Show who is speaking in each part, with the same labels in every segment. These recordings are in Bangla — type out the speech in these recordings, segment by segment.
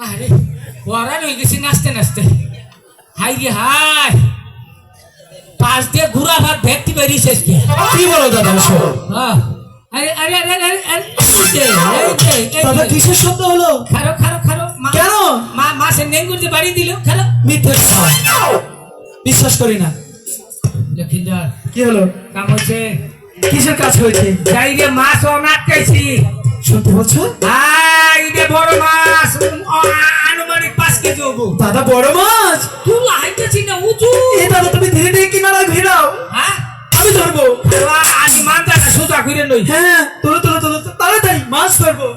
Speaker 1: আরে ওরান হয়ে গেছি নাচতে নাচতে। হাই রে হাই, পাশ দিয়ে ঘুরা ভাত ভেটটি বেরিয়ে শেষ কি
Speaker 2: বলো দাদা?
Speaker 1: হ্যাঁ, আরে আরে আরে আরে আরে
Speaker 2: দাদা কিসের শব্দ হলো?
Speaker 1: খারো খারো খারো।
Speaker 2: কেন?
Speaker 1: মাসে নেঙ্গুরতে বাড়ি দিল। খারো।
Speaker 2: মিথ্যে কথা, বিশ্বাস করি না।
Speaker 1: লক্ষিন্দর
Speaker 2: কি হলো?
Speaker 1: কাম হচ্ছে।
Speaker 2: কিসের কাজ হয়েছে?
Speaker 1: যাই রে মাছ অনাটকাইছি।
Speaker 2: শুনতে পাচ্ছ?
Speaker 1: রে বড় মাছ, আনুমানিক 5 কেজি হবো।
Speaker 2: দাদা বড় মাছ?
Speaker 1: তুই লাইতেছি না উঁচু।
Speaker 2: এই দাদা তুমি ধীরে ধীরে কিনারায় ভিড়াও,
Speaker 1: হ্যাঁ
Speaker 2: আমি ধরবো।
Speaker 1: আজ মানটা সোজা করে নই।
Speaker 2: হ্যাঁ তোলো তোলো তোলো, তাড়াতাড়ি মাছ ধরবো।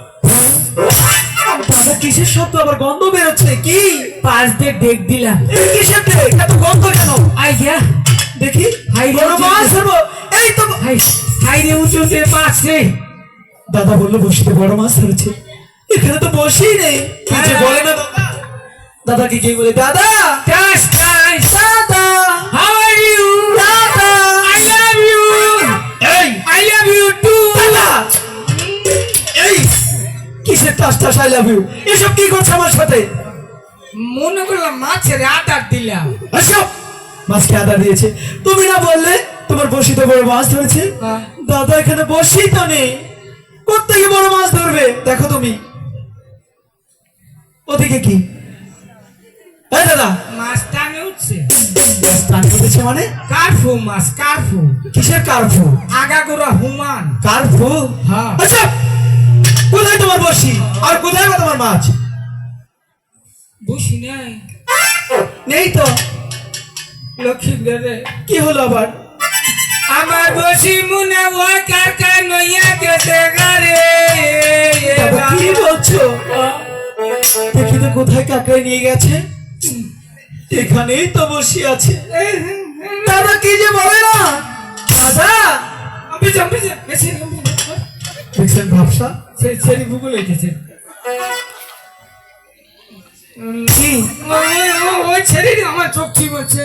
Speaker 2: দাদা কিসের শব্দ? আবার গন্ধ বেরোচ্ছে। কি?
Speaker 1: পাঁচ দিয়ে ডেক দিলাম।
Speaker 2: কিসের ডেক? এত গন্ধ কেন?
Speaker 1: আই গিয়া
Speaker 2: দেখি।
Speaker 1: হাই রে
Speaker 2: বড় মাছ ধরবো। এই তো
Speaker 1: হাই রে উঁচু মাছ রে।
Speaker 2: দাদা বললো বসিতে বড় মাছ ধরেছে, এখানে তো বসি নেই। কি যে বলে না দাদা। দাদা কি বলে? দাদা
Speaker 1: Just nice.
Speaker 2: দাদা
Speaker 1: How are you?
Speaker 2: দাদা
Speaker 1: I love you.
Speaker 2: এই
Speaker 1: I love you too.
Speaker 2: দাদা এই কিসের টাস টাস আই লাভ ইউ? এসব কি করছে আমার সাথে?
Speaker 1: মনে করলাম মাছের আটার দিলাম।
Speaker 2: এসব মাছকে আদা দিয়েছে। তুমি না বললে তোমার বসিতে বড় মাছ ধরেছে? দাদা এখানে বসি তো নেই, কোত্থেকে বড় মাছ ধরবে? দেখো তুমি ওদিকে কি? এই দাদা
Speaker 1: মাছ টানে উঠছে।
Speaker 2: স্নান করতেছে মানে?
Speaker 1: কারফু মাছ, কারফু।
Speaker 2: কিসের কারফু?
Speaker 1: আগাগোড়া হুমান।
Speaker 2: কারফু?
Speaker 1: হ্যাঁ।
Speaker 2: আচ্ছা কোথায় তোমার বসি আর কোথায় বা তোমার মাছ?
Speaker 1: বসি নাই।
Speaker 2: নেই তো।
Speaker 1: লক্ষ্মীন্দর রে,
Speaker 2: কি হলো আবার?
Speaker 1: আমার বসি মনে ওই কারখানা নইয়া গেছে গারে।
Speaker 2: দাদা কি বলছো? দেখি তো কোথায় কাকাই নিয়ে গেছে। এখানেই তো বসে আছে। দাদা কি যে বলে না। দাদা দেখছেন ভাবসা?
Speaker 1: ছেড়ি ভূগোল হইতেছে।
Speaker 2: কি
Speaker 1: ওই ছেড়ে আমার চোখ ঠিক হচ্ছে।